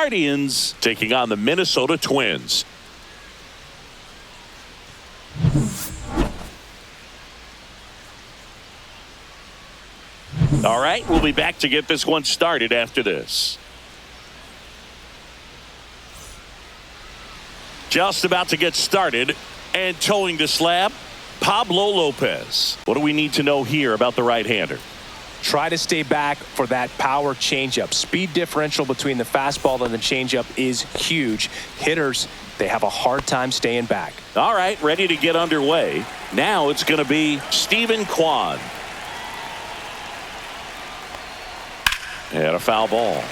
Guardians taking on the Minnesota Twins. All right, we'll be back to get this one started after this. Just about to get started, and towing the slab, Pablo Lopez. What do we need to know here about the right-hander? Try to stay back for that power changeup. Speed differential between the fastball and the changeup is huge. Hitters, they have a hard time staying back. All right, ready to get underway. Now it's going to be Stephen Kwan. And a foul ball.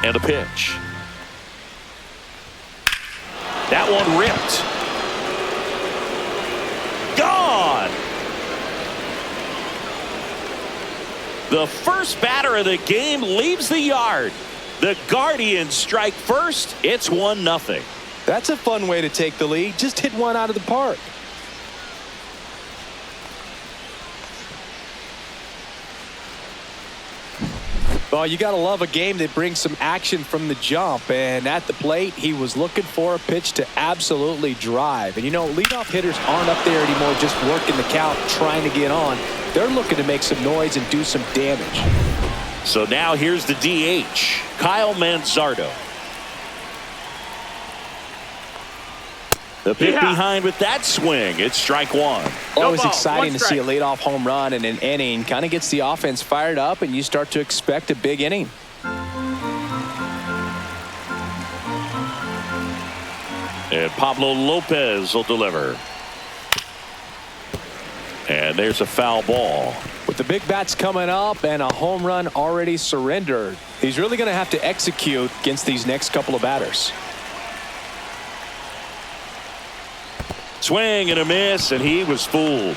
And a pitch. That one ripped. Gone. The first batter of the game leaves the yard. The Guardians strike first. It's 1-0. That's a fun way to take the lead. Just hit one out of the park. Well, you got to love a game that brings some action from the jump. And at the plate, he was looking for a pitch to absolutely drive. And, you know, leadoff hitters aren't up there anymore just working the count, trying to get on. They're looking to make some noise and do some damage. So now here's the DH, Kyle Manzardo. The pitch behind with that swing. It's strike one. Always exciting to see a leadoff home run in an inning. Kind of gets the offense fired up, and you start to expect a big inning. And Pablo Lopez will deliver. And there's a foul ball. With the big bats coming up and a home run already surrendered, he's really going to have to execute against these next couple of batters. Swing and a miss, and he was fooled.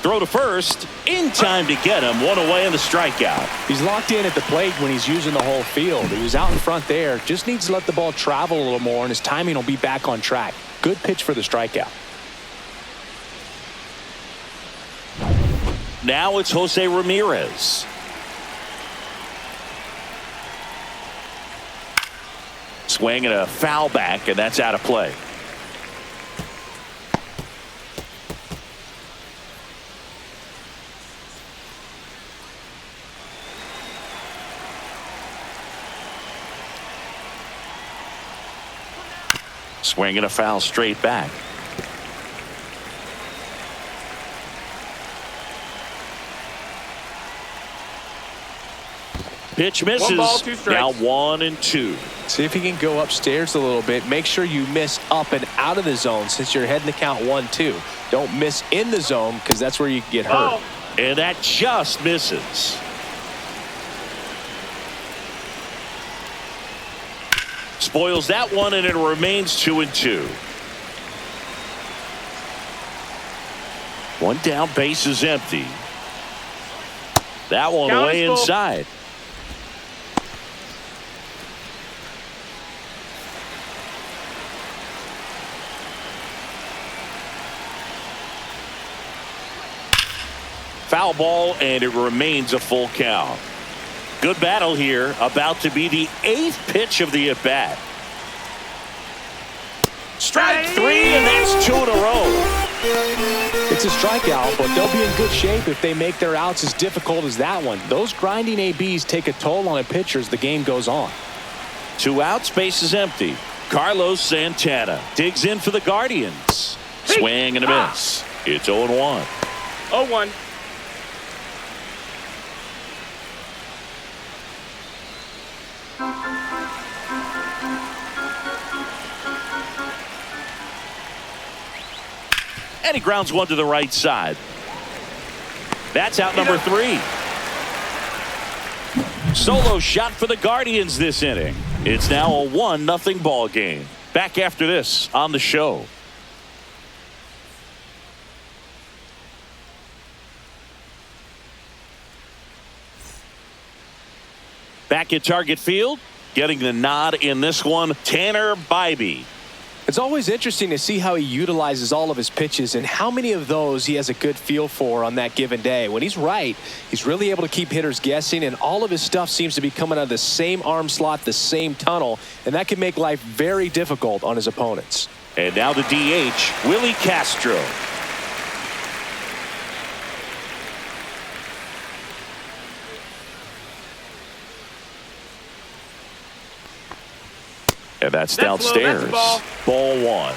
Throw to first, in time to get him. One away in the strikeout. He's locked in at the plate when he's using the whole field. He was out in front there. Just needs to let the ball travel a little more, and his timing will be back on track. Good pitch for the strikeout. Now it's Jose Ramirez. Swing and a foul back, and that's out of play. Swing and a foul straight back. Pitch misses. 1 ball, 2 strikes. Now 1-2. See if he can go upstairs a little bit. Make sure you miss up and out of the zone since you're heading to count 1-2. Don't miss in the zone because that's where you can get hurt. And that just misses. Spoils that one, and it remains 2-2. One down, base is empty. That one way inside. Foul ball, and it remains a full count. Good battle here. About to be the 8th pitch of the at-bat. Strike 3, and that's 2 in a row. It's a strikeout, but they'll be in good shape if they make their outs as difficult as that one. Those grinding ABs take a toll on a pitcher as the game goes on. 2 outs, base is empty. Carlos Santana digs in for the Guardians. Swing and a miss. It's 0-1. 0-1. And he grounds one to the right side. That's out number 3. Solo shot for the Guardians this inning. It's now a 1-0 ball game. Back after this on the show. Back at Target Field, getting the nod in this one, Tanner Bybee. It's always interesting to see how he utilizes all of his pitches and how many of those he has a good feel for on that given day. When he's right, he's really able to keep hitters guessing, and all of his stuff seems to be coming out of the same arm slot, the same tunnel, and that can make life very difficult on his opponents. And now the DH, Willie Castro. And that's downstairs. Ball 1.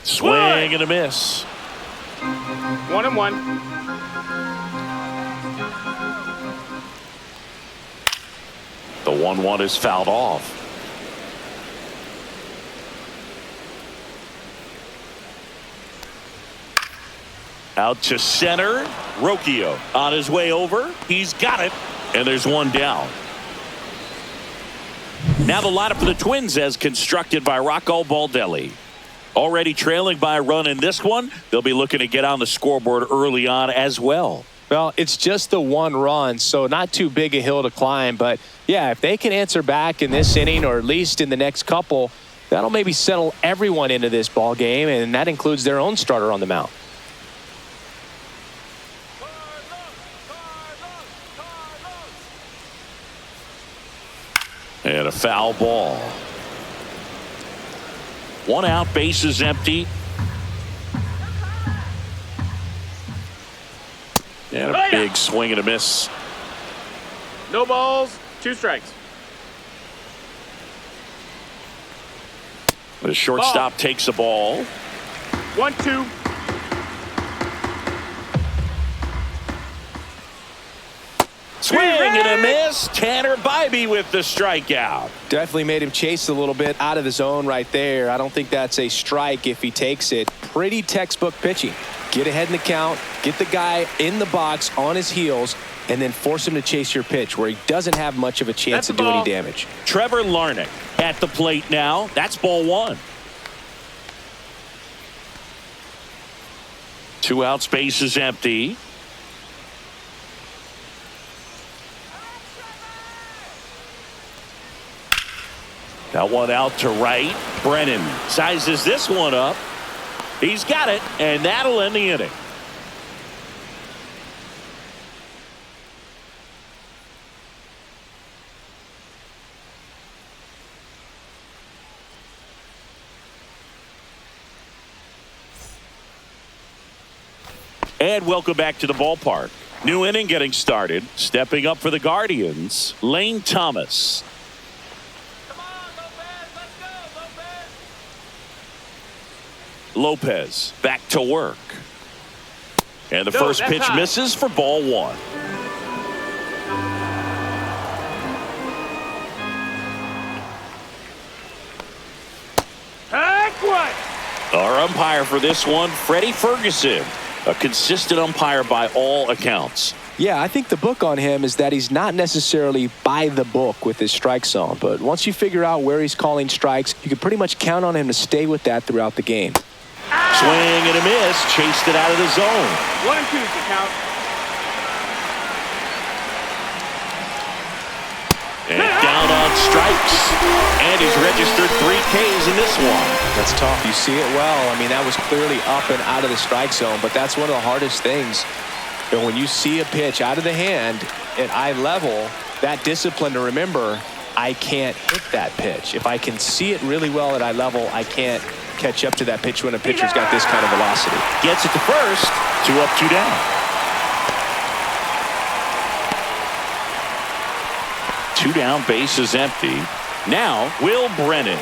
Swing and a miss. 1-1. The 1-1 is fouled off. Out to center. Rocchio on his way over. He's got it. And there's one down. Now the lineup for the Twins as constructed by Rocco Baldelli. Already trailing by a run in this one. They'll be looking to get on the scoreboard early on as well. Well, it's just the one run, so not too big a hill to climb. But, yeah, if they can answer back in this inning or at least in the next couple, that'll maybe settle everyone into this ball game, and that includes their own starter on the mound. And a foul ball. 1 out, bases empty. And a big swing and a miss. No balls, 2 strikes. The shortstop takes the ball. 1-2. Swing and a miss. Tanner Bybee with the strikeout. Definitely made him chase a little bit out of the zone right there. I don't think that's a strike if he takes it. Pretty textbook pitching. Get ahead in the count, get the guy in the box on his heels, and then force him to chase your pitch where he doesn't have much of a chance to do any damage. Trevor Larnach at the plate now. That's ball 1. 2 outs, bases empty. That one out to right. Brennan sizes this one up. He's got it, and that'll end the inning. And welcome back to the ballpark. New inning getting started. Stepping up for the Guardians, Lane Thomas. Lopez back to work. And the first pitch misses for ball 1. Our umpire for this one, Freddie Ferguson. A consistent umpire by all accounts. Yeah, I think the book on him is that he's not necessarily by the book with his strike zone. But once you figure out where he's calling strikes, you can pretty much count on him to stay with that throughout the game. Swing and a miss. Chased it out of the zone. 1-2 is the count. And down on strikes. And he's registered 3 Ks in this one. That's tough. You see it well. I mean, that was clearly up and out of the strike zone, but that's one of the hardest things. And when you see a pitch out of the hand at eye level, that discipline to remember, I can't hit that pitch. If I can see it really well at eye level, I can't catch up to that pitch when a pitcher's got this kind of velocity. Gets it to first. 2 up, 2 down. 2 down, base is empty. Now, Will Brennan.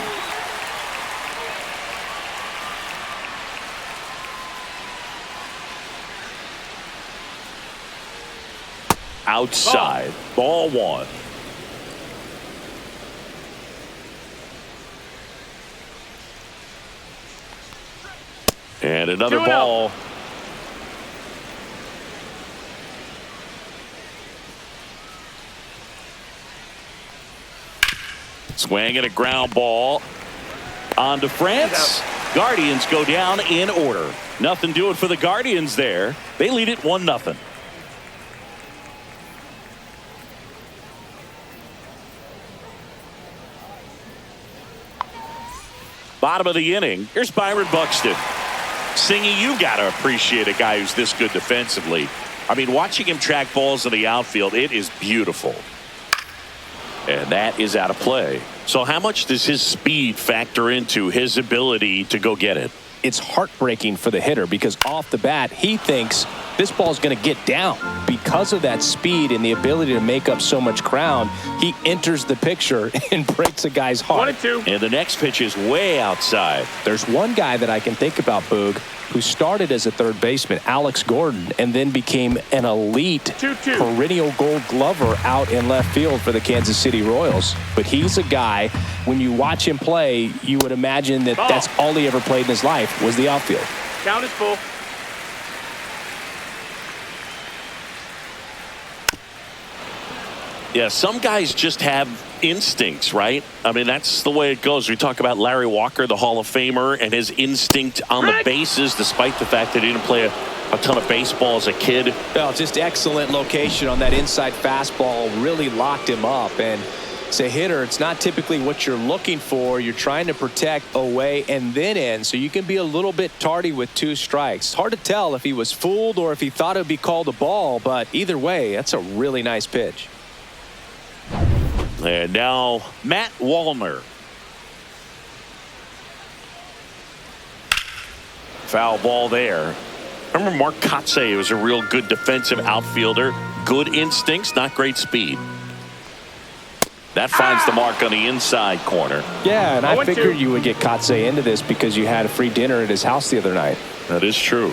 Outside, ball 1. And another ball. Swing and a ground ball on to France. Guardians go down in order. Nothing doing for the Guardians there. They lead it 1-0. Bottom of the inning. Here's Byron Buxton. Singy, you got to appreciate a guy who's this good defensively. I mean, watching him track balls in the outfield, it is beautiful. And that is out of play. So how much does his speed factor into his ability to go get it? It's heartbreaking for the hitter because off the bat, he thinks this ball's going to get down. Because of that speed and the ability to make up so much ground, he enters the picture and breaks a guy's heart. 1-2. And the next pitch is way outside. There's one guy that I can think about, Boog, who started as a third baseman, Alex Gordon, and then became an elite 2-2. perennial gold glover out in left field for the Kansas City Royals. But he's a guy, when you watch him play, you would imagine that that's all he ever played in his life was the outfield. Count is full. Yeah, some guys just have instincts, right? I mean, that's the way it goes. We talk about Larry Walker, the Hall of Famer, and his instinct on the bases, despite the fact that he didn't play a ton of baseball as a kid. Well, just excellent location on that inside fastball, really locked him up. And as a hitter, it's not typically what you're looking for. You're trying to protect away and then in, so you can be a little bit tardy with 2 strikes. Hard to tell if he was fooled or if he thought it would be called a ball, but either way, that's a really nice pitch. And now Matt Wallner. Foul ball there. I remember Mark Kotsay was a real good defensive outfielder. Good instincts, not great speed. That finds the mark on the inside corner. Yeah, and I figured you would get Kotsay into this because you had a free dinner at his house the other night. That is true.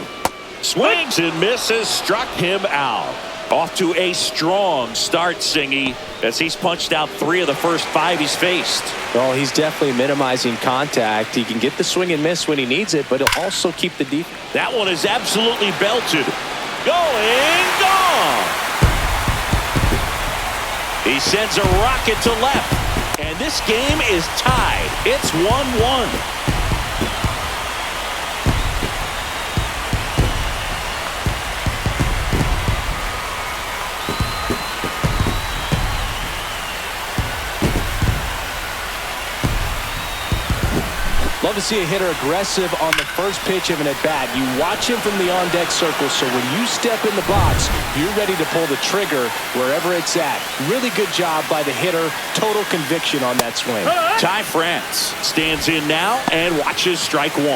Swings and misses, struck him out. Off to a strong start, Singy, as he's punched out 3 of the first 5 he's faced. Well, he's definitely minimizing contact. He can get the swing and miss when he needs it, but he'll also keep the defense. That one is absolutely belted. Going, gone. He sends a rocket to left, and this game is tied. It's 1-1. Love to see a hitter aggressive on the first pitch of an at-bat. You watch him from the on-deck circle, so when you step in the box, you're ready to pull the trigger wherever it's at. Really good job by the hitter. Total conviction on that swing. Ty France stands in now and watches strike 1.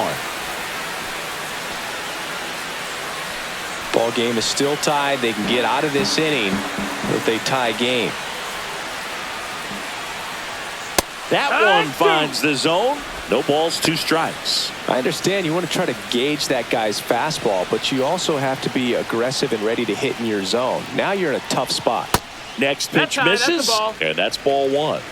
Ball game is still tied. They can get out of this inning if they tie game. That one finds the zone. No balls, 2 strikes. I understand you want to try to gauge that guy's fastball, but you also have to be aggressive and ready to hit in your zone. Now you're in a tough spot. Next pitch misses, that's and that's ball 1.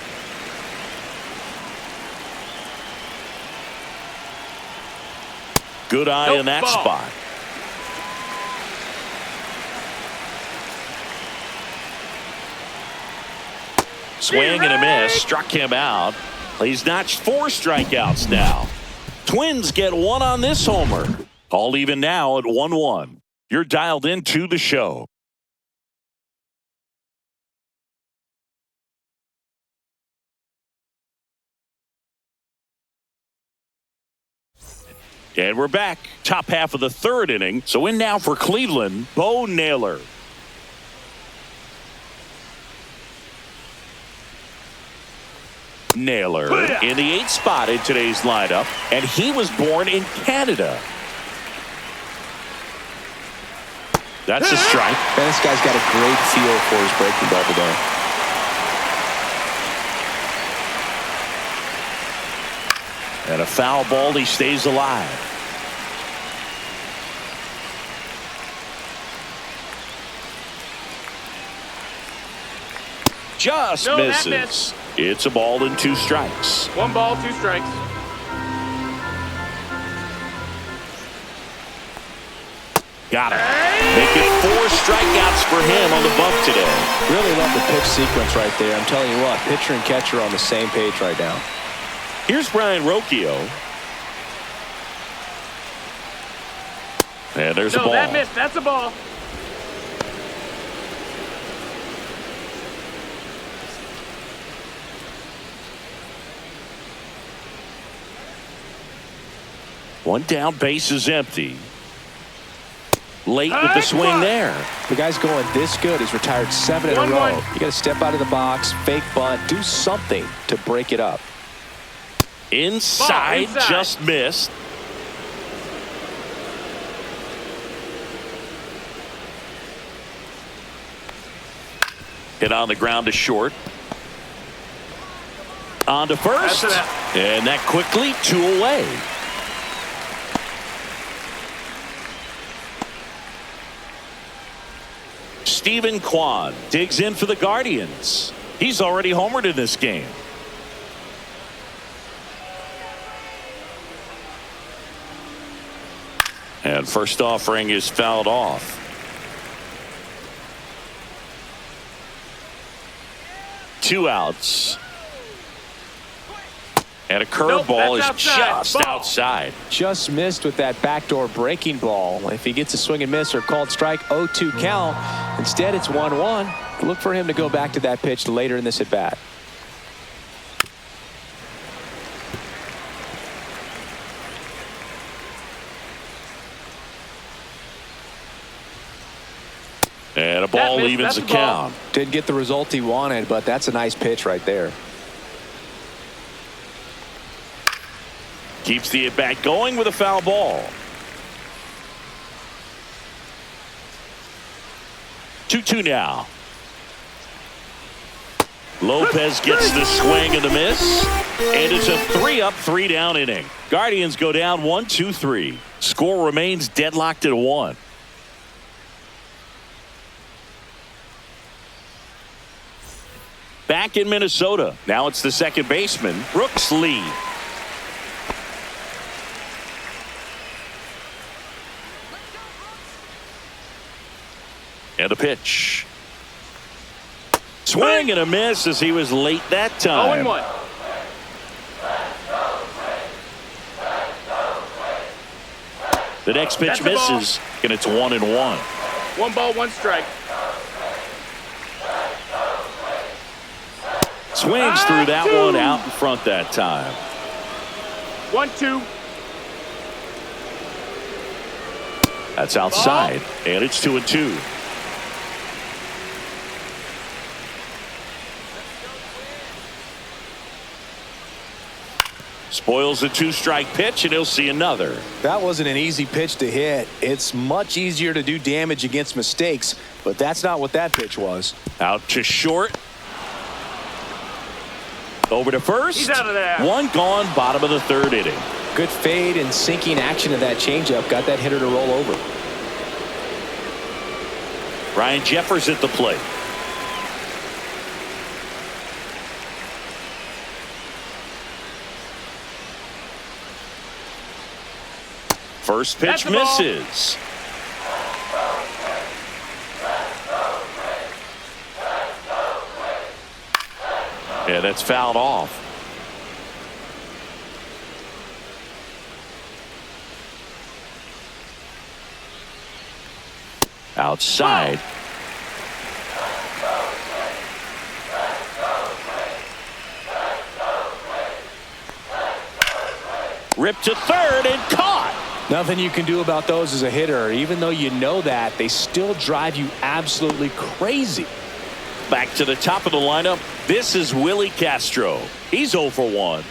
Good eye in that spot. Swing and a miss, struck him out. He's notched 4 strikeouts now. Twins get 1 on this homer. All even now at 1-1. You're dialed into the show. And we're back. Top half of the 3rd inning. So in now for Cleveland, Bo Naylor. Naylor in the 8th spot in today's lineup, and he was born in Canada. That's a strike. Man, this guy's got a great feel for his breaking ball today. And a foul ball, he stays alive. Just misses. It's a ball and 2 strikes. 1 ball, 2 strikes. Got it. Making 4 strikeouts for him on the bump today. Really love the pitch sequence right there. I'm telling you what, pitcher and catcher are on the same page right now. Here's Brian Rocchio. And there's the No, ball. that missed. That's a ball. One down, base is empty. Late with the swing there. The guy's going this good. He's retired 7 in a row. You got to step out of the box, fake bunt, do something to break it up. Inside, just missed. Hit on the ground to short. On to first. And that quickly 2 away. Steven Kwan digs in for the Guardians. He's already homered in this game. And first offering is fouled off. Two outs. And a curveball is just outside. Just missed with that backdoor breaking ball. If he gets a swing and miss or called strike, 0-2 count. Instead, it's 1-1. Look for him to go back to that pitch later in this at bat. And a ball evens the count. Didn't get the result he wanted, but that's a nice pitch right there. Keeps the at-bat going with a foul ball. 2-2 now. Lopez gets the swing and the miss. And it's a 3-up, 3-down inning. Guardians go down 1-2-3. Score remains deadlocked at 1. Back in Minnesota. Now it's the second baseman, Brooks Lee. And a pitch. Swing and a miss as he was late that time. 0-1. The next pitch misses, and it's 1-1. 1 ball, 1 strike. Swings through that one out in front that time. 1-2. That's outside, and it's 2-2. Spoils the 2-strike pitch, and he'll see another. That wasn't an easy pitch to hit. It's much easier to do damage against mistakes, but that's not what that pitch was. Out to short. Over to first. He's out of there. 1 gone, bottom of the 3rd inning. Good fade and sinking action of that changeup got that hitter to roll over. Ryan Jeffers at the plate. First pitch misses. Yeah, that's fouled off. Outside. Ripped to third and caught. Nothing you can do about those as a hitter. Even though you know that, they still drive you absolutely crazy. Back to the top of the lineup. This is Willie Castro. He's 0 for 1.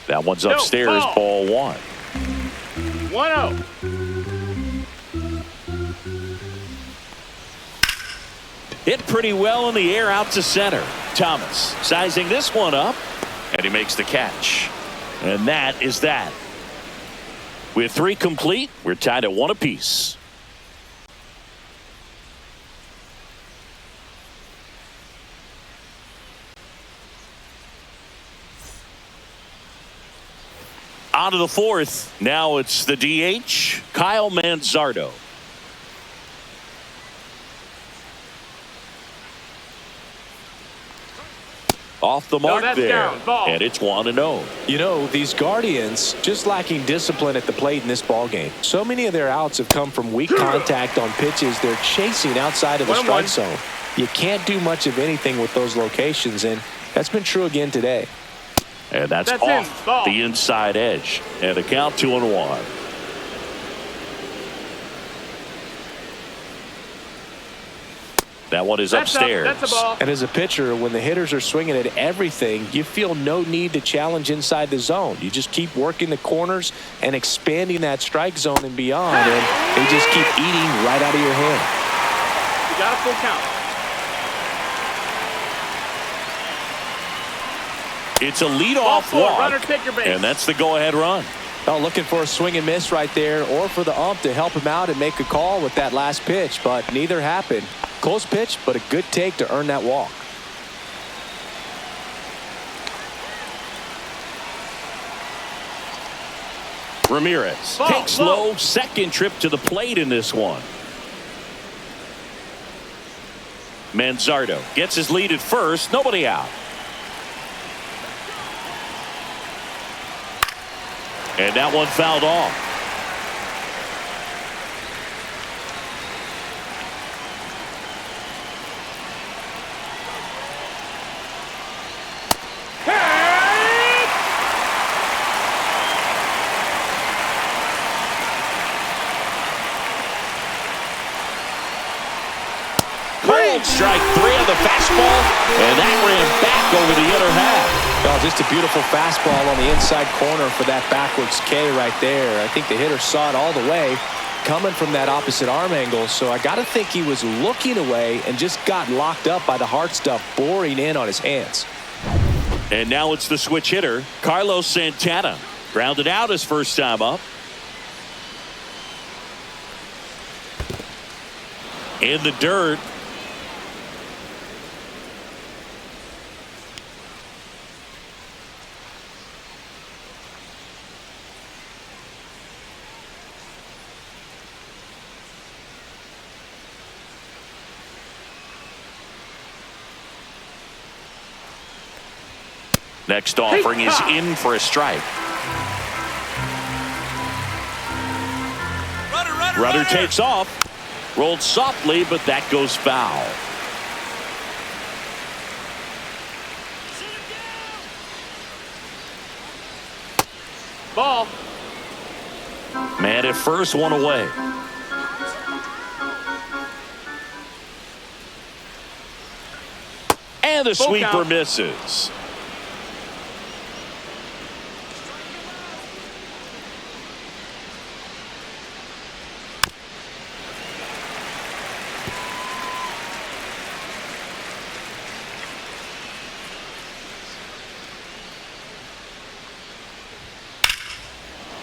That one's upstairs, ball 1. 1-0. Hit pretty well in the air out to center. Thomas sizing this one up, and he makes the catch. And that is that. With 3 complete, we're tied at 1 apiece. On to the 4th. Now it's the DH, Kyle Manzardo. Off the mark that's there. down. Ball. And it's 1-0. You know, these Guardians just lacking discipline at the plate in this ball game. So many of their outs have come from weak contact on pitches they're chasing outside of the strike zone. You can't do much of anything with those locations, and that's been true again today. And that's off the inside edge. And the count 2-1. That one is upstairs. That's a ball. And as a pitcher, when the hitters are swinging at everything, you feel no need to challenge inside the zone. You just keep working the corners and expanding that strike zone and beyond, and they just keep eating right out of your hand. You got a full count. It's a leadoff walk. Runner, take your base. And that's the go-ahead run. Oh, looking for a swing and miss right there, or for the ump to help him out and make a call with that last pitch, but neither happened. Close pitch, but a good take to earn that walk. Ramirez takes low, second trip to the plate in this one. Manzardo gets his lead at first, nobody out. And that one fouled off. Strike three on the fastball, and that ran back over the inner half. Oh, just a beautiful fastball on the inside corner for that backwards K right there. I think the hitter saw it all the way coming from that opposite arm angle, so I got to think he was looking away and just got locked up by the hard stuff boring in on his hands. And now it's the switch hitter, Carlos Santana. Grounded out his first time up. In the dirt. Next offering is in for a strike. Runner takes off. Rolled softly, but that goes foul. Ball. Man at first, one away. And the sweeper misses.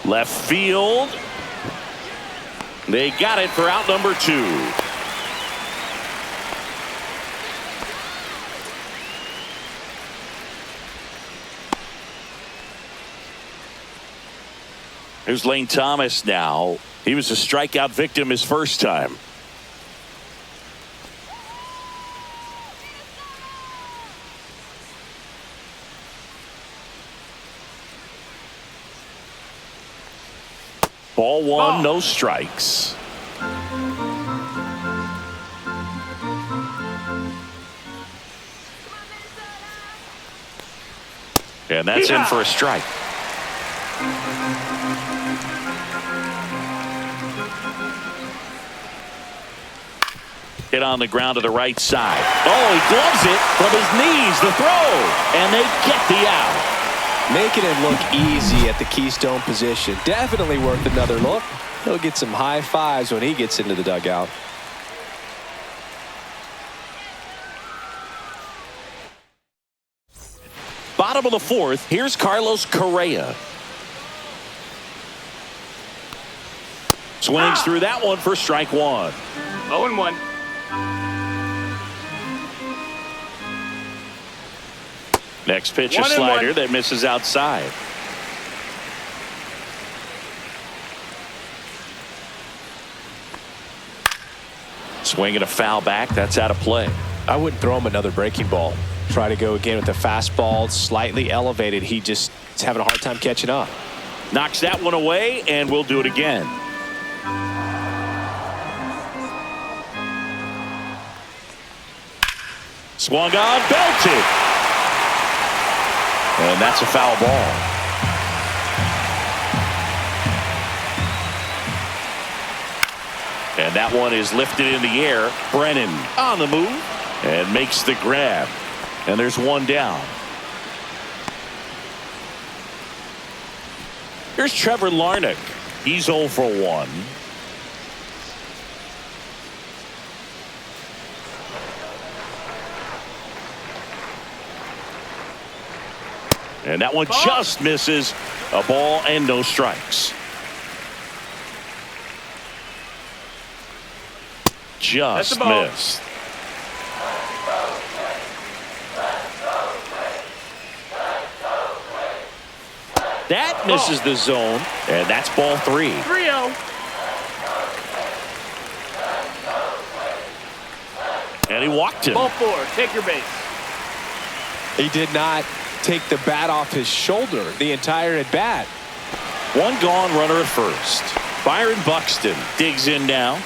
Left field. They got it for out number 2. Here's Lane Thomas now. He was a strikeout victim his first time. Ball one, no strikes. And that's in for a strike. Hit on the ground to the right side. Oh, he gloves it from his knees, the throw, and they get the out. Making it look easy at the Keystone position. Definitely worth another look. He'll get some high fives when he gets into the dugout. Bottom of the fourth, here's Carlos Correa. Swings through that one for strike one. 0-1. Next pitch, a slider that misses outside. Swinging a foul back. That's out of play. I wouldn't throw him another breaking ball. Try to go again with the fastball slightly elevated. He just is having a hard time catching up. Knocks that one away, and we'll do it again. Swung on, belted. And that's a foul ball. And that one is lifted in the air. Brennan on the move and makes the grab. And there's one down. Here's Trevor Larnach. He's 0 for 1. And that one just misses. A ball and no strikes. Just missed. That misses the zone, and that's ball 3. 3-0. And he walked him. Ball 4. Take your base. He did not take the bat off his shoulder the entire at bat. One gone, runner at first. Byron Buxton digs in now.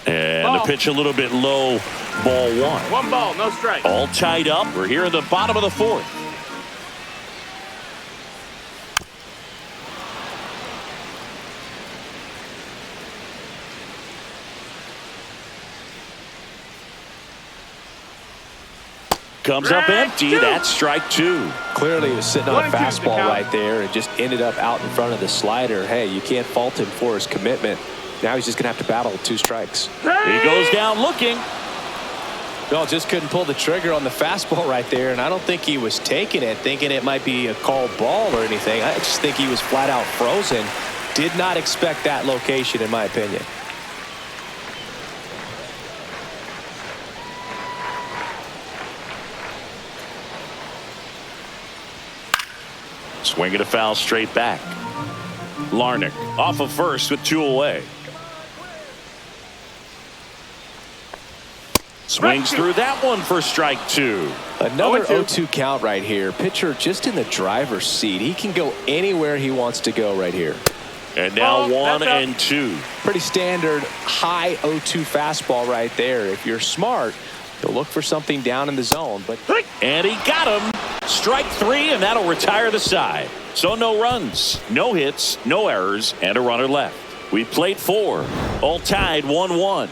And the pitch a little bit low, ball 1. 1 ball, no strike. All tied up. We're here in the bottom of the 4th. Comes up empty. That's strike 2. Clearly he was sitting on a fastball right there and just ended up out in front of the slider. Hey, you can't fault him for his commitment. Now he's just going to have to battle with 2 strikes. He goes down looking. No, just couldn't pull the trigger on the fastball right there, and I don't think he was taking it, thinking it might be a called ball or anything. I just think he was flat out frozen. Did not expect that location, in my opinion. Swinging a foul straight back. Larnach off of first with 2 away. Swings through that one for strike 2. Another 0-2 count right here. Pitcher just in the driver's seat. He can go anywhere he wants to go right here. And now 1 and 2. Pretty standard high 0-2 fastball right there. If you're smart, you'll look for something down in the zone. And he got him. Strike 3, and that'll retire the side. So no runs, no hits, no errors, and a runner left. We played 4. All tied 1-1.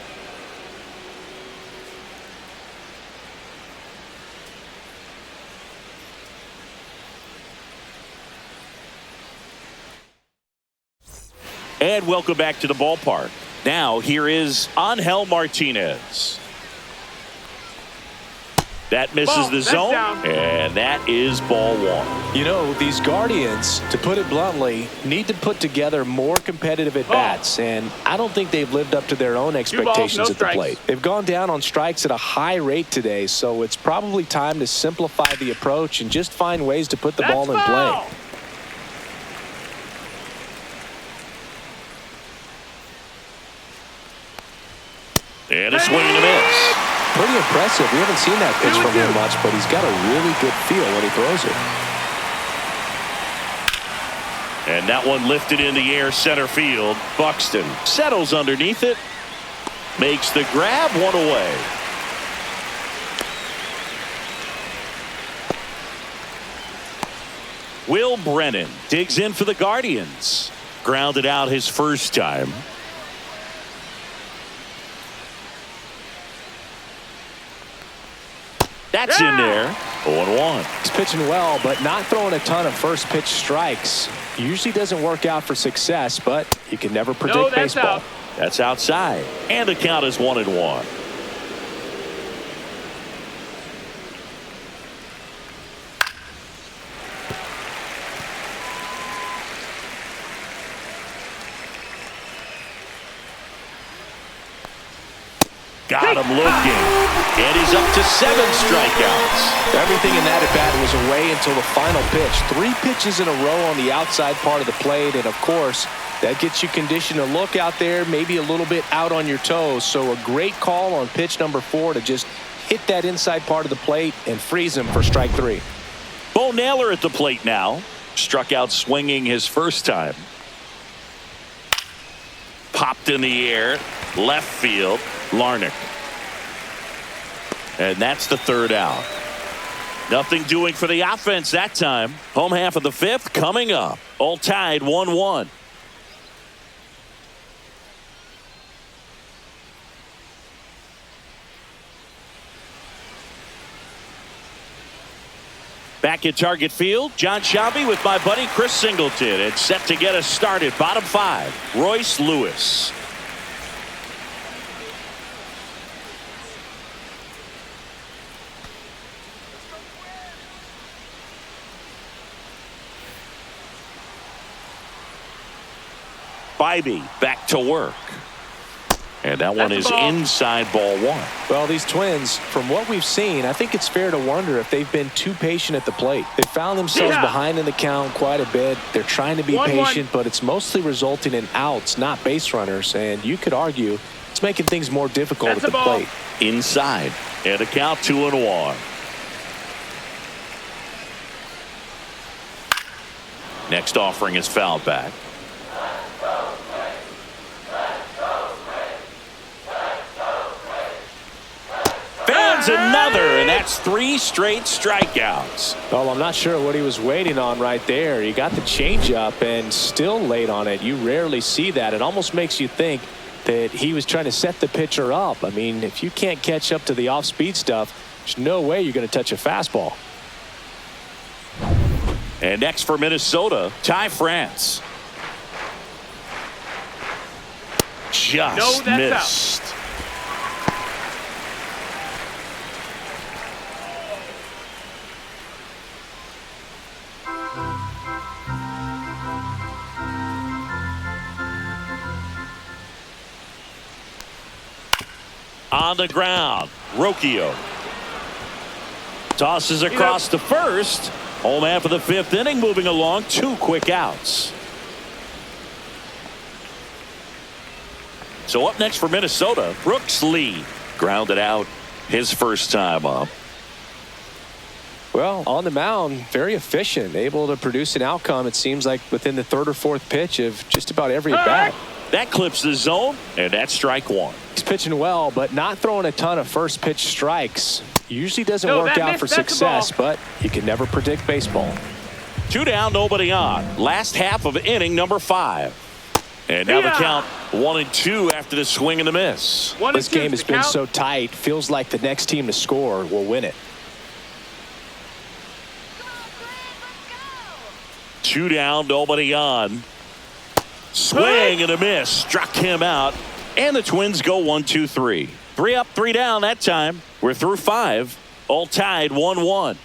And welcome back to the ballpark. Now here is Angel Martinez. That misses the zone, and that is ball 1. You know, these Guardians, to put it bluntly, need to put together more competitive at-bats, and I don't think they've lived up to their own expectations at the plate. They've gone down on strikes at a high rate today, so it's probably time to simplify the approach and just find ways to put the ball in play. And a swing and a miss. Pretty impressive. We haven't seen that pitch from him much, but he's got a really good feel when he throws it. And that one lifted in the air center field. Buxton settles underneath it. Makes the grab, 1 away. Will Brennan digs in for the Guardians. Grounded out his first time. That's in there. 0-1. He's pitching well, but not throwing a ton of first pitch strikes. Usually doesn't work out for success, but you can never predict baseball. That's outside. And the count is 1-1. Got him looking. And he's up to 7 strikeouts. Everything in that at-bat was away until the final pitch. 3 pitches in a row on the outside part of the plate, and of course, that gets you conditioned to look out there, maybe a little bit out on your toes. So a great call on pitch number 4 to just hit that inside part of the plate and freeze him for strike 3. Bo Naylor at the plate now. Struck out swinging his first time. Popped in the air. Left field. Larnach. And that's the 3rd out. Nothing doing for the offense that time. Home half of the 5th coming up. All tied 1-1. Back at Target Field, John Sciambi with my buddy Chris Singleton. It's set to get us started. Bottom 5, Royce Lewis. Bybee back to work. And that one is inside ball 1. Well, these Twins, from what we've seen, I think it's fair to wonder if they've been too patient at the plate. They found themselves behind in the count quite a bit. They're trying to be patient, but it's mostly resulting in outs, not base runners. And you could argue it's making things more difficult at the plate. Inside. And a count 2-1. Next offering is fouled back. Another, and that's 3 straight strikeouts. Well, I'm not sure what he was waiting on right there. He got the changeup and still late on it. You rarely see that. It almost makes you think that he was trying to set the pitcher up. I mean, if you can't catch up to the off-speed stuff, there's no way you're going to touch a fastball. And next for Minnesota, Ty France. Just missed. Out. On the ground, Rocchio tosses across to first. Home half of the 5th inning, moving along. 2 quick outs. So up next for Minnesota, Brooks Lee. Grounded out his first time up. Well, on the mound, very efficient, able to produce an outcome, it seems like, within the 3rd or 4th pitch of just about every at-bat. That clips the zone, and that's strike 1. He's pitching well, but not throwing a ton of first pitch strikes. Usually doesn't work out for success, but you can never predict baseball. 2 down, nobody on. Last half of inning number 5. And now the count 1-2 after the swing and the miss. This game has been so tight, feels like the next team to score will win it. 2 down, nobody on. Swing and a miss. Struck him out. And the Twins go 1-2-3. 3 up, 3 down that time. We're through 5. All tied 1-1.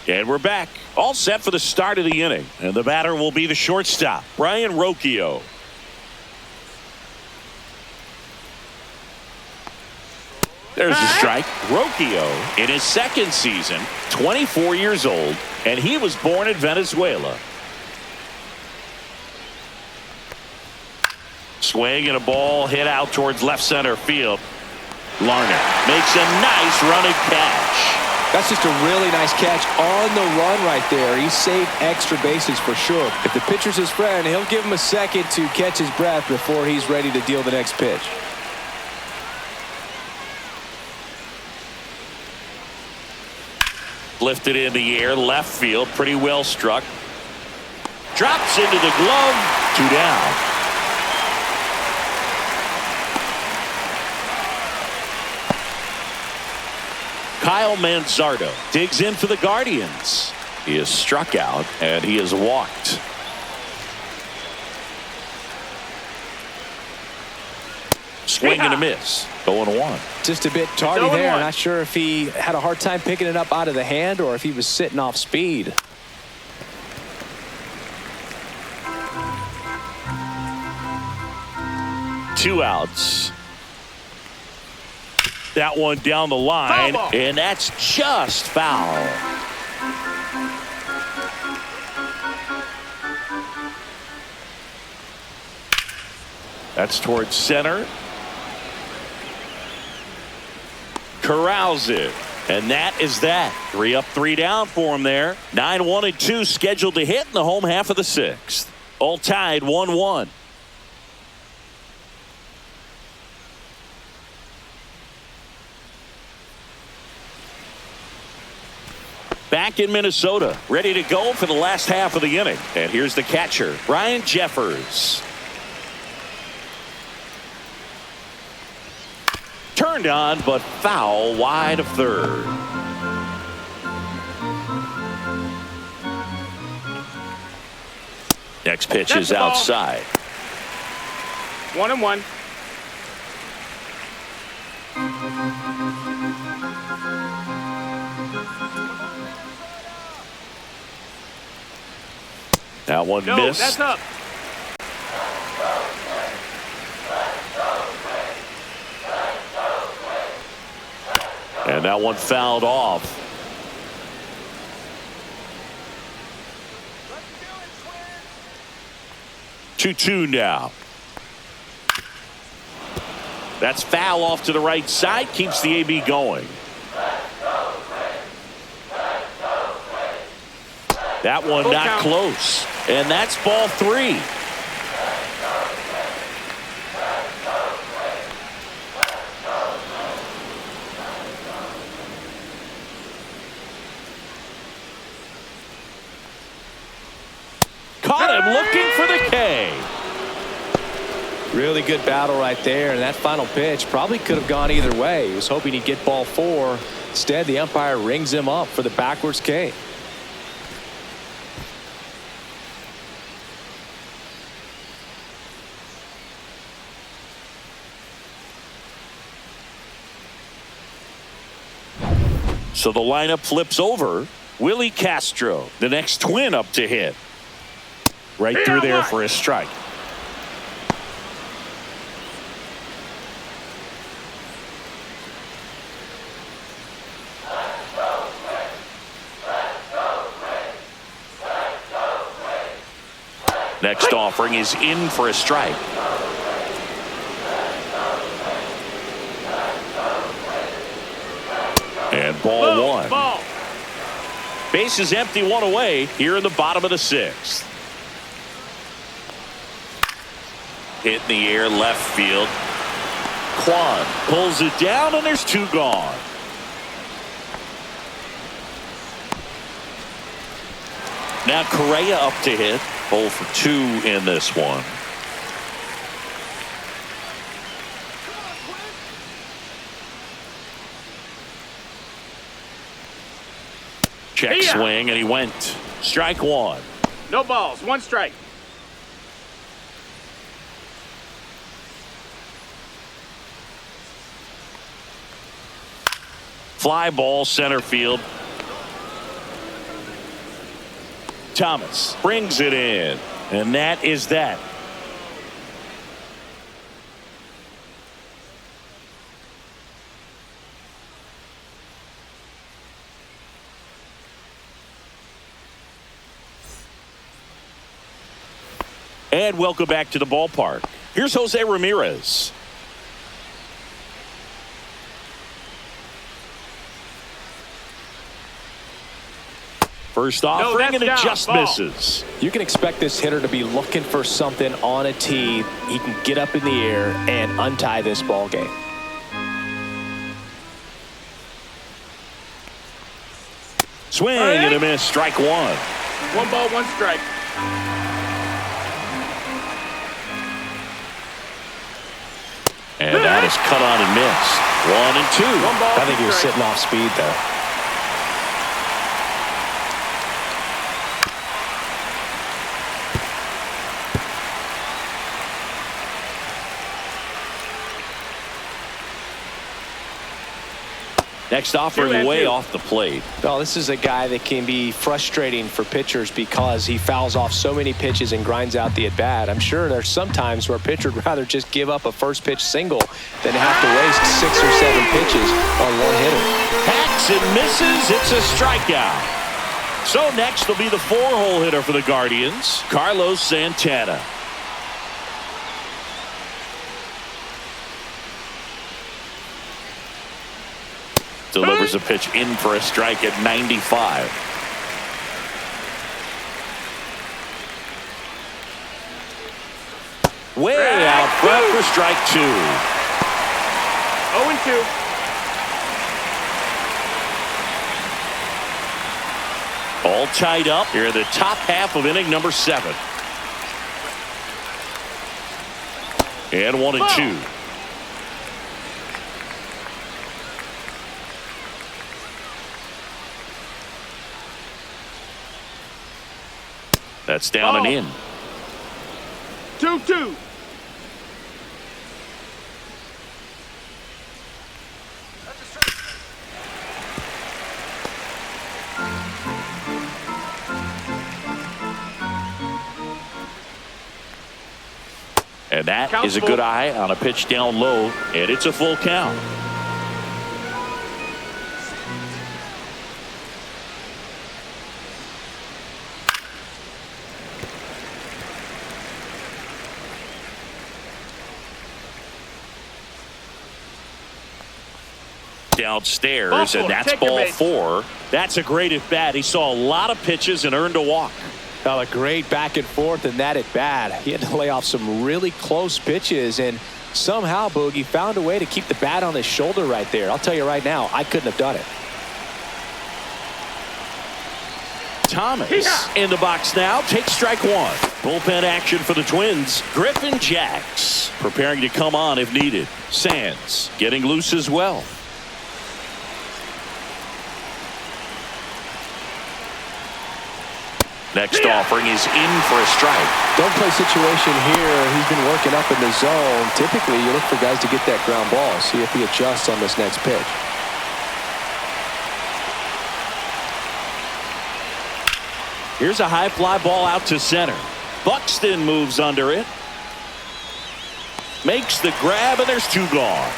And we're back. All set for the start of the inning. And the batter will be the shortstop, Brian Rocchio. There's a strike. Rocchio in his 2nd season, 24 years old, and he was born in Venezuela. Swing and a ball hit out towards left center field. Larnach makes a nice running catch. That's just a really nice catch on the run right there. He saved extra bases for sure. If the pitcher's his friend, he'll give him a second to catch his breath before he's ready to deal the next pitch. Lifted in the air, left field, pretty well struck. Drops into the glove, 2 down. Kyle Manzardo digs in for the Guardians. He is struck out and he is walked. Swing and a miss. 0-1. Just a bit tardy there. Not sure if he had a hard time picking it up out of the hand or if he was sitting off speed. 2 outs. That one down the line, and that's just foul. That's towards center. Corrals it. And that is that. 3 up, 3 down for him there. 9-1-2 scheduled to hit in the home half of the 6th. All tied 1-1. Back in Minnesota, ready to go for the last half of the inning. And here's the catcher, Ryan Jeffers. Turned on, but foul wide of third. Next pitch is outside. 1-1. That one missed. That's up. And that one fouled off. Two now. That's foul off to the right side. Keeps the AB going. That one not close. And that's ball 3. Caught him looking for the K. Really good battle right there, and that final pitch probably could have gone either way. He was hoping he'd get ball 4. Instead, the umpire rings him up for the backwards K. So the lineup flips over. Willie Castro, the next Twin up to hit. Right through there for a strike. Next offering is in for a strike. And ball 1. Ball. Base is empty, 1 away here in the bottom of the 6th. Hit in the air left field. Kwan pulls it down, and there's 2 gone. Now Correa up to hit. 0 for 2 in this one. Check swing, and he went. Strike 1. No balls. 1 strike. Fly ball center field. Thomas brings it in, and that is that. And welcome back to the ballpark. Here's Jose Ramirez. First offering, and it just misses. You can expect this hitter to be looking for something on a tee. He can get up in the air and untie this ball game. Swing and a miss. Strike 1. 1 ball, 1 strike. And that is cut on and missed. 1 and 2. 1 ball, I think he was sitting off speed there. Next offering way off the plate. Well, this is a guy that can be frustrating for pitchers because he fouls off so many pitches and grinds out the at-bat. I'm sure there's some times where a pitcher would rather just give up a first pitch single than have to waste 6 or 7 pitches on one hitter. Hacks and misses. It's a strikeout. So next will be the 4-hole hitter for the Guardians, Carlos Santana. Delivers a pitch in for a strike at 95. Way out front for strike 2. 0-2. All tied up here in the top half of inning number 7. And 1-2. That's down and in. 2-2. And that is a good eye on a pitch down low, and it's a full count. Downstairs, and that's ball 4. That's a great at bat. He saw a lot of pitches and earned a walk. Well, a great back and forth in that at bat. He had to lay off some really close pitches, and somehow Boogie found a way to keep the bat on his shoulder right there. I'll tell you right now, I couldn't have done it. Thomas in the box now. Takes strike 1. Bullpen action for the Twins. Griffin Jacks preparing to come on if needed. Sands getting loose as well. Next offering is in for a strike. Don't play situation here. He's been working up in the zone. Typically, you look for guys to get that ground ball. See if he adjusts on this next pitch. Here's a high fly ball out to center. Buxton moves under it. Makes the grab, and there's 2 gone.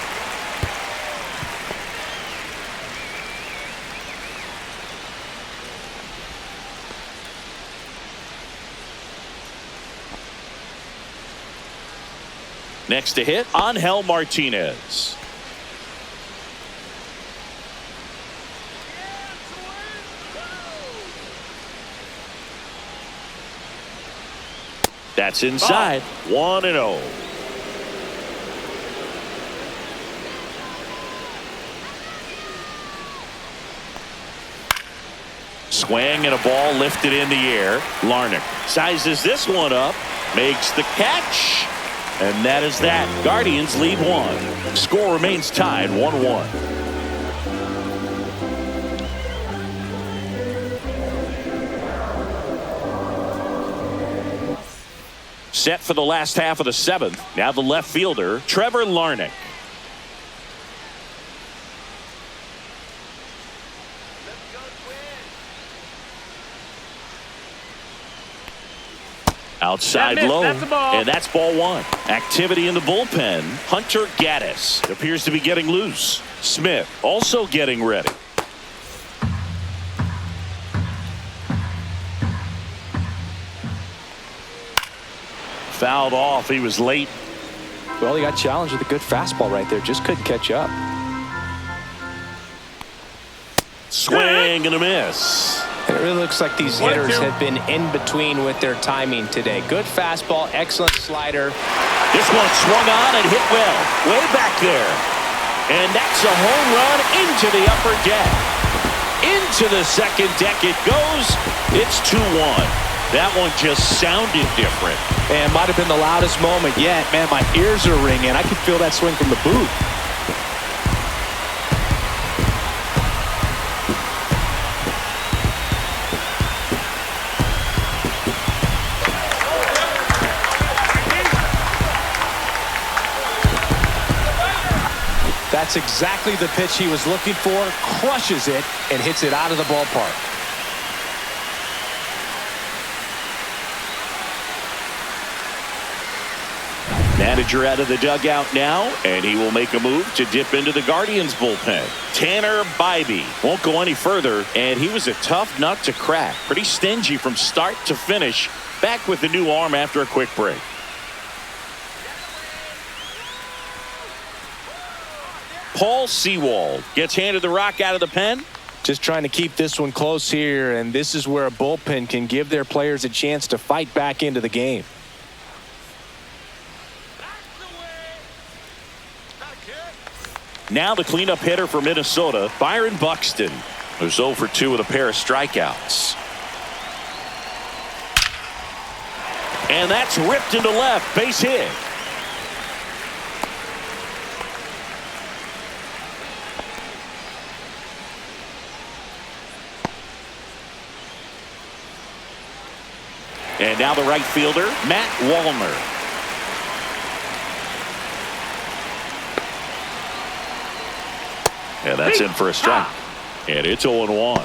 Next to hit, Angel Martinez. That's inside. 1-0. Swing and a ball lifted in the air. Larnach sizes this one up, makes the catch. And that is that. Guardians lead 1. Score remains tied 1-1. Set for the last half of the 7th. Now the left fielder, Trevor Larnach. Outside low, and that's ball 1. Activity in the bullpen. Hunter Gaddis appears to be getting loose. Smith also getting ready. Fouled off. He was late. Well, he got challenged with a good fastball right there. Just couldn't catch up. Swing and a miss. It really looks like these hitters have been in between with their timing today. Good fastball, excellent slider. This one swung on and hit well, way back there. And that's a home run into the upper deck. Into the second deck it goes. It's 2-1. That one just sounded different. And might have been the loudest moment yet. Man, my ears are ringing. I can feel that swing from the booth. That's exactly the pitch he was looking for. Crushes it and hits it out of the ballpark. Manager out of the dugout now, and he will make a move to dip into the Guardians bullpen. Tanner Bybee won't go any further, and he was a tough nut to crack. Pretty stingy from start to finish. Back with the new arm after a quick break. Paul Sewald gets handed the rock out of the pen. Just trying to keep this one close here, and this is where a bullpen can give their players a chance to fight back into the game. Now the cleanup hitter for Minnesota, Byron Buxton, who's 0 for 2 with a pair of strikeouts. And that's ripped into left, base hit. And now the right fielder, Matt Wallner. And that's in for a strike. And it's 0-1.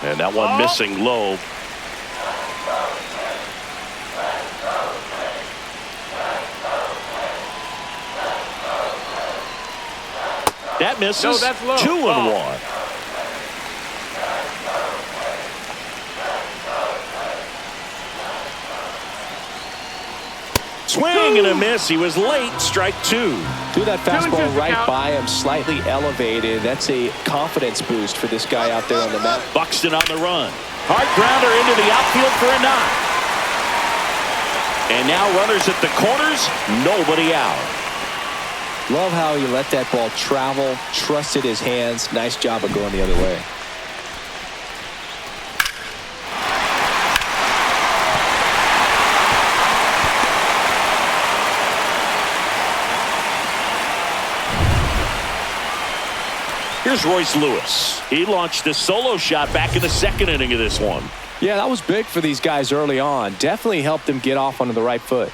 And that one missing low. That misses. No, that's low. 2-1. Swing and a miss. He was late. Strike 2. Threw that fastball right by him, slightly elevated. That's a confidence boost for this guy out there on the mound. Buxton on the run. Hard grounder into the outfield for a knock. And now runners at the corners. Nobody out. Love how he let that ball travel, trusted his hands. Nice job of going the other way. Here's Royce Lewis. He launched a solo shot back in the second inning of this one. Yeah, that was big for these guys early on. Definitely helped them get off onto the right foot.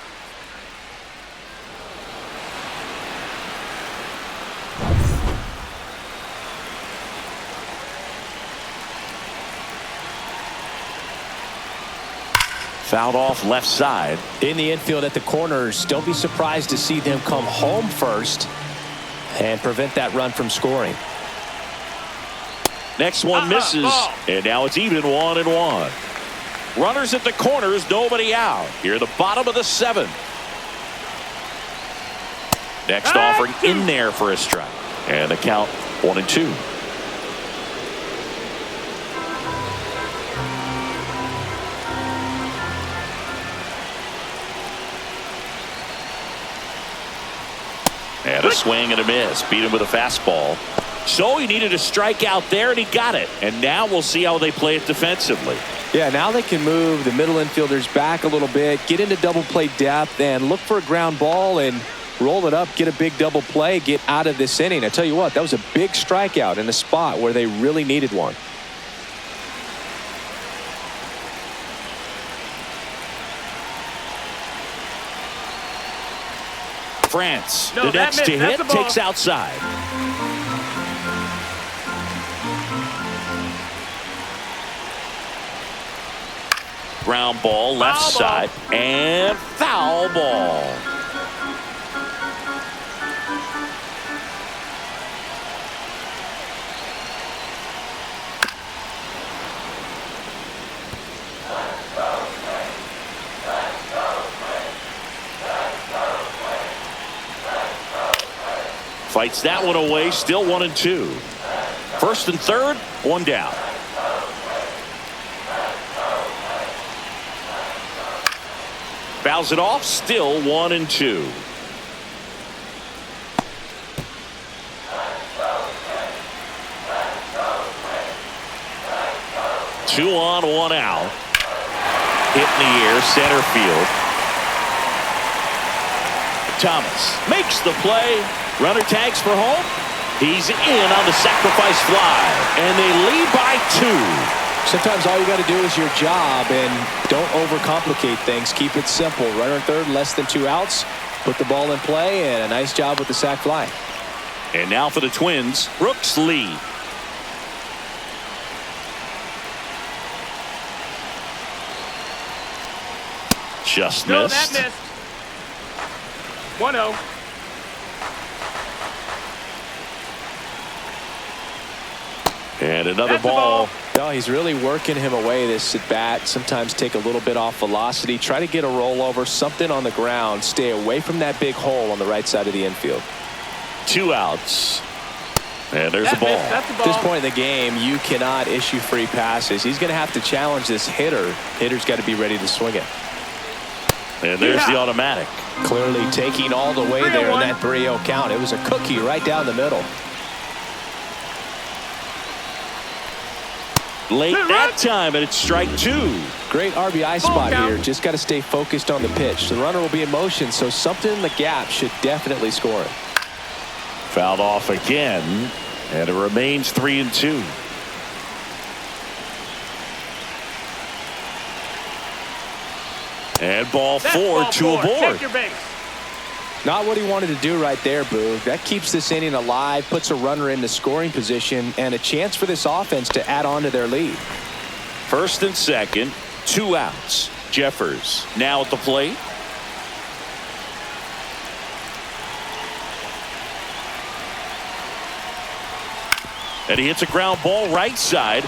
Fouled off left side. In the infield at the corners, don't be surprised to see them come home first and prevent that run from scoring. Next one misses, and now it's even 1-1. Runners at the corners, nobody out. Here at the bottom of the 7th. Next offering in there for a strike. And the count 1-2. And a swing and a miss. Beat him with a fastball. So he needed a strike out there, and he got it. And now we'll see how they play it defensively. Yeah, now they can move the middle infielders back a little bit, get into double play depth, and look for a ground ball and roll it up, get a big double play, get out of this inning. I tell you what, that was a big strikeout in a spot where they really needed one. France, the next to hit, takes outside. Ground ball, left side, and foul ball. Fights that one away, still 1-2. First and third, one down. Fouls it off, still 1-2. Two on, one out. Hit in the air, center field. Thomas makes the play. Runner tags for home. He's in on the sacrifice fly, and they lead by 2. Sometimes all you got to do is your job, and don't overcomplicate things. Keep it simple. Runner third, less than 2 outs. Put the ball in play, and a nice job with the sac fly. And now for the Twins, Brooks lead. Just No, missed. that missed. 1-0. And another That's a ball. No, he's really working him away, this at bat. Sometimes take a little bit off velocity. Try to get a rollover, something on the ground. Stay away from that big hole on the right side of the infield. 2 outs. And there's a ball. That's a ball. At this point in the game, you cannot issue free passes. He's going to have to challenge this hitter. Hitter's got to be ready to swing it. And there's the automatic. Clearly taking all the way there in that 3-0 count. It was a cookie right down the middle. Late that time, and it's strike 2. Great RBI spot here. Just got to stay focused on the pitch. The runner will be in motion, so something in the gap should definitely score it. Fouled off again, and it remains 3-2. And ball 4 to a board. Take your base. Not what he wanted to do right there, Boog. That keeps this inning alive, puts a runner in the scoring position, and a chance for this offense to add on to their lead. First and second, 2 outs. Jeffers now at the plate. And he hits a ground ball right side.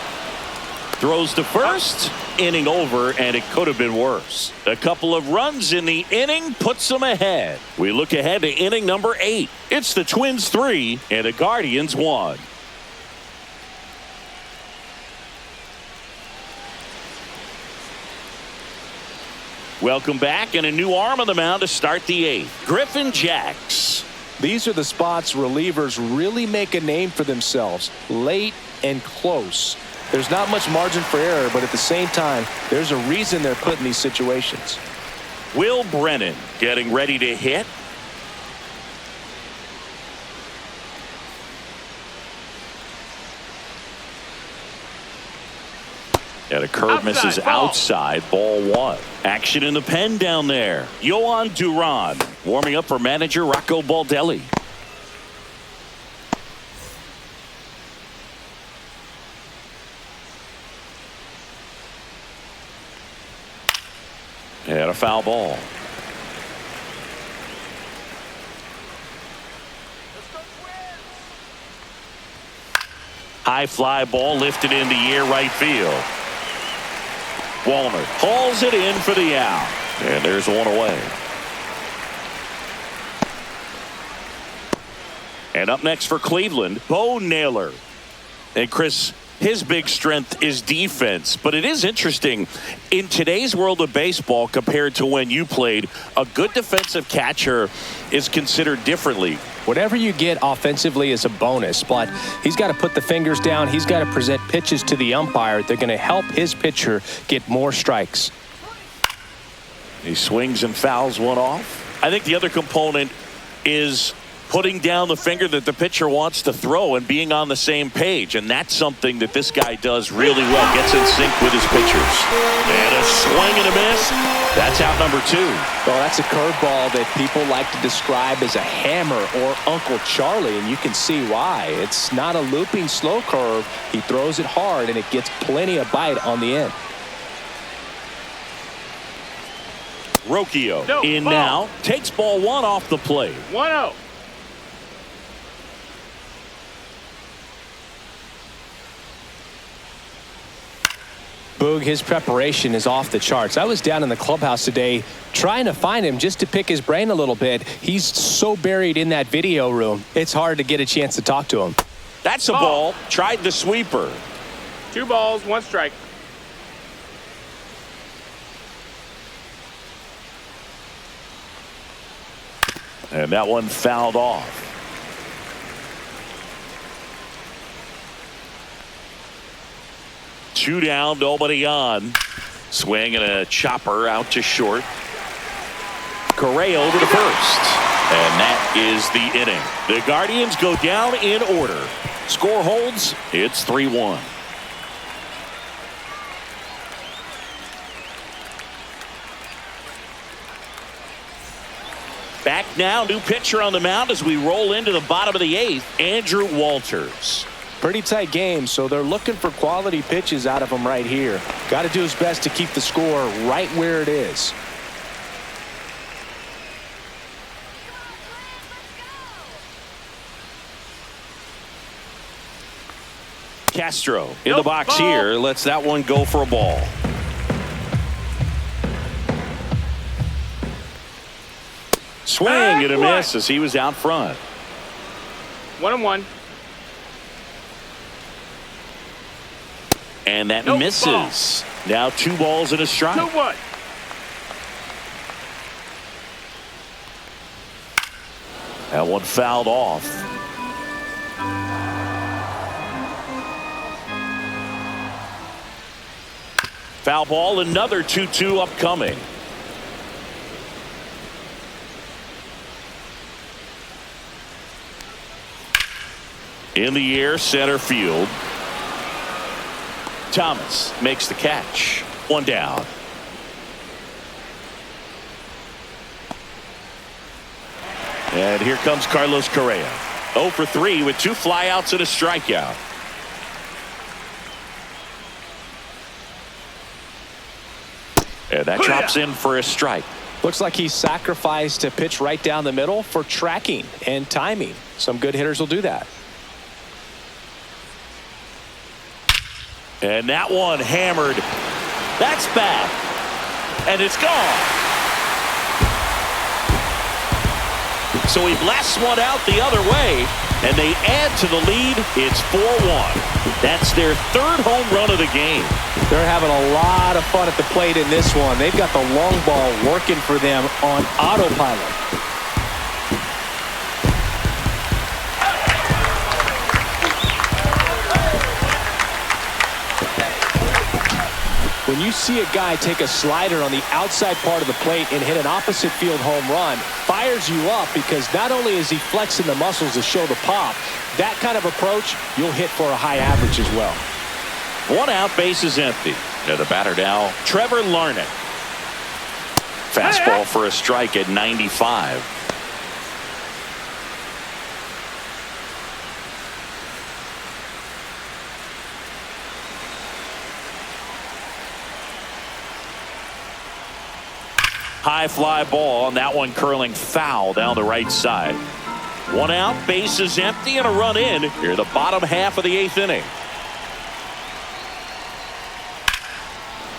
Throws to first. Inning over, and it could have been worse. A couple of runs in the inning puts them ahead. We look ahead to inning number 8. It's the Twins 3 and the Guardians 1. Welcome back, and a new arm on the mound to start the 8th. Griffin Jacks. These are the spots relievers really make a name for themselves. Late and close. There's not much margin for error, but at the same time, there's a reason they're put in these situations. Will Brennan getting ready to hit. And a curve misses outside. Ball 1. Action in the pen down there. Yohan Duran warming up for manager Rocco Baldelli. And a foul ball. High fly ball lifted in the air right field. Walner hauls it in for the out. And there's one away. And up next for Cleveland, Bo Naylor. And Chris, his big strength is defense, but it is interesting in today's world of baseball compared to when you played. A good defensive catcher is considered differently. Whatever you get offensively is a bonus, but he's got to put the fingers down. He's got to present pitches to the umpire. They're going to help his pitcher get more strikes. He swings and fouls one off. I think the other component is putting down the finger that the pitcher wants to throw and being on the same page. And that's something that this guy does really well. Gets in sync with his pitchers. And a swing and a miss. That's out number 2. Well, that's a curveball that people like to describe as a hammer or Uncle Charlie, and you can see why. It's not a looping slow curve. He throws it hard, and it gets plenty of bite on the end. Rocchio in now. Takes ball 1 off the plate. 1-0. Boog, his preparation is off the charts. I was down in the clubhouse today trying to find him just to pick his brain a little bit. He's so buried in that video room, it's hard to get a chance to talk to him. That's a ball. Tried the sweeper. 2 balls, 1 strike. And that one fouled off. Two down, nobody on. Swing and a chopper out to short. Correa over to first. And that is the inning. The Guardians go down in order. Score holds. It's 3-1. Back now, new pitcher on the mound as we roll into the bottom of the 8th, Andrew Walters. Pretty tight game, so they're looking for quality pitches out of him right here. Got to do his best to keep the score right where it is. Castro in the box here. Lets that one go for a ball. Swing and a miss as he was out front. 1-1. And that misses. Now 2 balls and a strike. 2-1. That one fouled off. Foul ball, another 2-2 upcoming. In the air, center field. Thomas makes the catch. 1 down. And here comes Carlos Correa. 0 for 3 with 2 flyouts and a strikeout. And that drops in for a strike. Looks like he sacrificed a pitch right down the middle for tracking and timing. Some good hitters will do that. And that one hammered. That's back. And it's gone. So he blasts one out the other way. And they add to the lead. It's 4-1. That's their 3rd home run of the game. They're having a lot of fun at the plate in this one. They've got the long ball working for them on autopilot. When you see a guy take a slider on the outside part of the plate and hit an opposite field home run, fires you up because not only is he flexing the muscles to show the pop, that kind of approach, you'll hit for a high average as well. 1 out, base is empty. Now the batter now, Trevor Larnach. Fastball for a strike at 95. High fly ball, and that one curling foul down the right side. 1 out, base is empty, and a run in here, the bottom half of the 8th inning.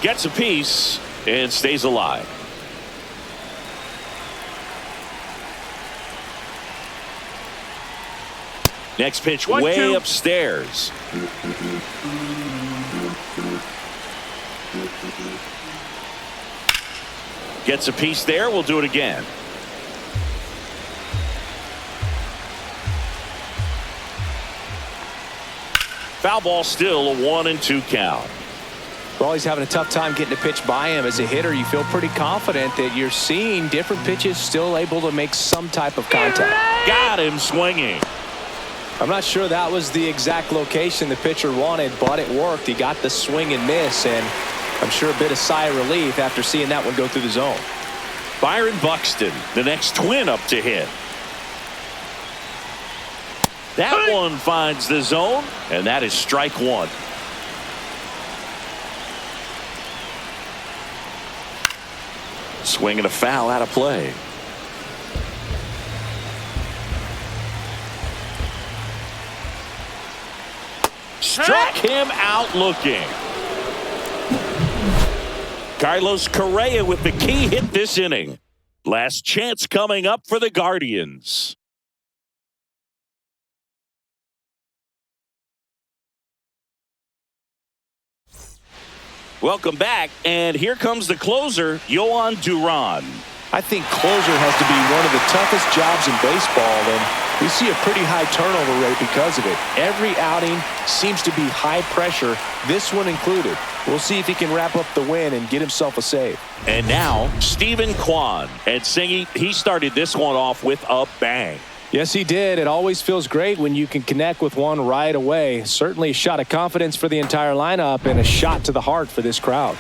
Gets a piece and stays alive. Next pitch way upstairs. Gets a piece there. We'll do it again. Foul ball, still a 1-2 count. Well, he's having a tough time getting a pitch by him. As a hitter, you feel pretty confident that you're seeing different pitches still able to make some type of contact. Got him swinging. I'm not sure that was the exact location the pitcher wanted, but it worked. He got the swing and miss, and I'm sure a bit of sigh of relief after seeing that one go through the zone. Byron Buxton, the next twin up to hit. That one finds the zone, and that is strike 1. Swing and a foul out of play. Struck him out looking. Carlos Correa with the key hit this inning. Last chance coming up for the Guardians. Welcome back, and here comes the closer, Yohan Duran. I think closer has to be one of the toughest jobs in baseball, and we see a pretty high turnover rate because of it. Every outing seems to be high pressure, this one included. We'll see if he can wrap up the win and get himself a save. And now, Stephen Kwan. And Singy, he started this one off with a bang. Yes, he did. It always feels great when you can connect with one right away. Certainly a shot of confidence for the entire lineup and a shot to the heart for this crowd.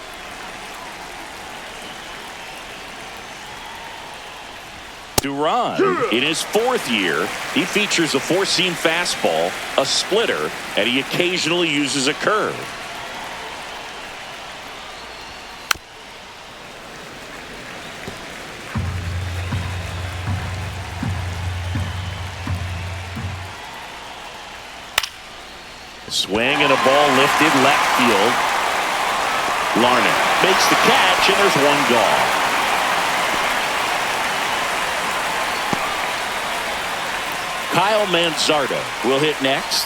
Duran, in his 4th year, he features a 4-seam fastball, a splitter, and he occasionally uses a curve. Swing and a ball lifted left field. Larnach makes the catch, and there's one gone. Kyle Manzardo will hit next.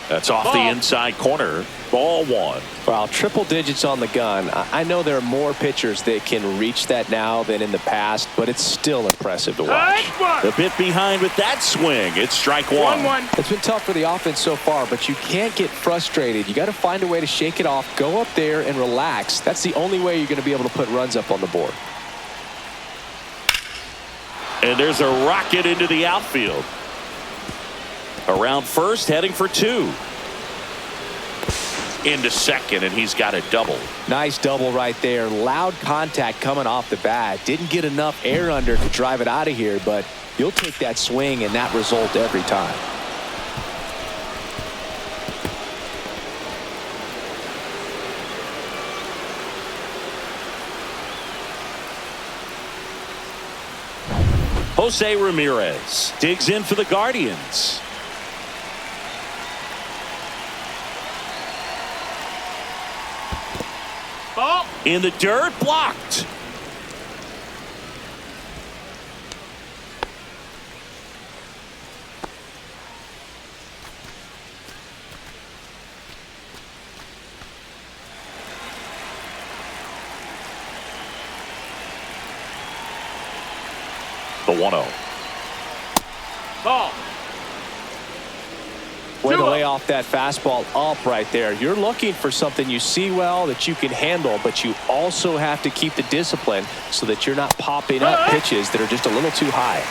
That's off the inside corner. Ball 1. Well, triple digits on the gun. I know there are more pitchers that can reach that now than in the past, but it's still impressive to watch. A bit behind with that swing. It's strike 1. 1-1. It's been tough for the offense so far, but you can't get frustrated. You got to find a way to shake it off, go up there and relax. That's the only way you're going to be able to put runs up on the board. And there's a rocket into the outfield. Around first, heading for 2. Into second, and he's got a double. Nice double right there. Loud contact coming off the bat. Didn't get enough air under to drive it out of here, but you'll take that swing and that result every time. Jose Ramirez digs in for the Guardians. Ball. In the dirt, blocked. The 1-0. Ball. Way to lay off that fastball up right there. You're looking for something you see well that you can handle, but you also have to keep the discipline so that you're not popping up pitches that are just a little too high.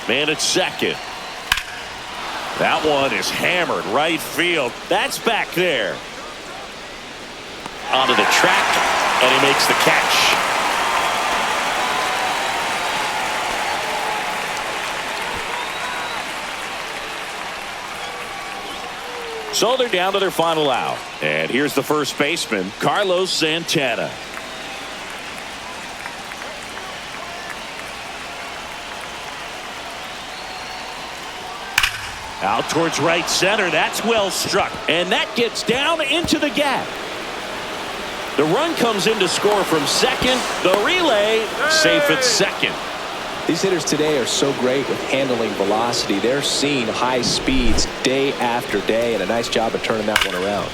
Man at second. That one is hammered right field. That's back there. Onto the track, and he makes the catch. So they're down to their final out. And here's the first baseman, Carlos Santana. Out towards right center. That's well struck. And that gets down into the gap. The run comes in to score from second. The relay safe at second. These hitters today are so great with handling velocity. They're seeing high speeds day after day, and a nice job of turning that one around.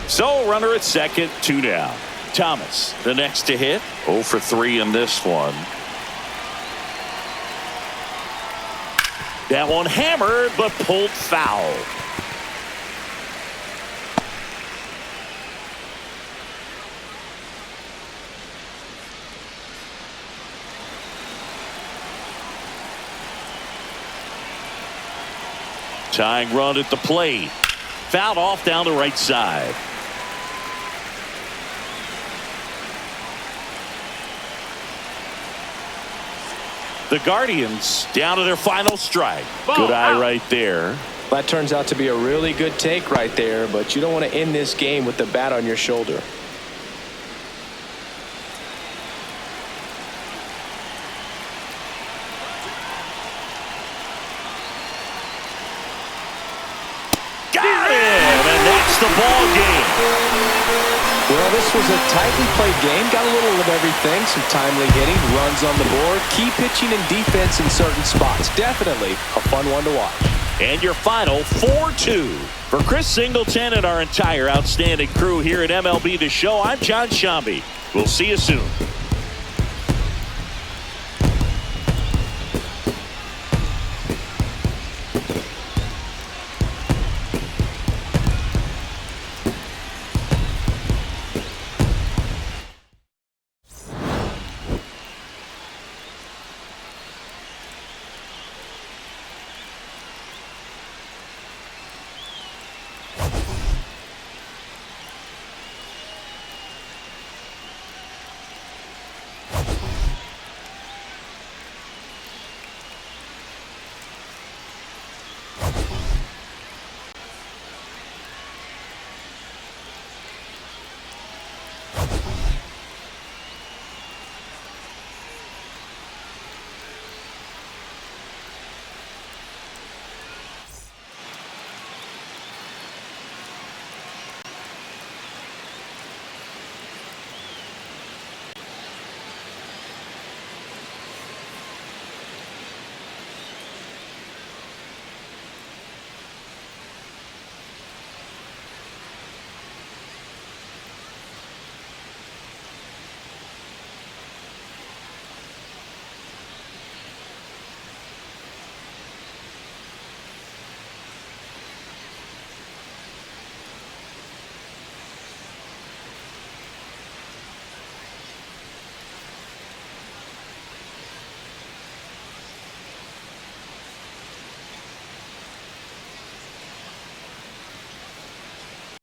So runner at second, 2 down. Thomas, the next to hit. 0 for 3 in this one. That one hammered, but pulled foul. Tying run at the plate. Fouled off down the right side. The Guardians down to their final strike. Good eye right there. That turns out to be a really good take right there, but you don't want to end this game with the bat on your shoulder. the ball game. Well, this was a tightly played game. Got a little of everything. Some timely hitting, runs on the board, key pitching and defense in certain spots. Definitely a fun one to watch. And your final 4-2. For Chris Singleton and our entire outstanding crew here at MLB The Show, I'm John Shambi. We'll see you soon.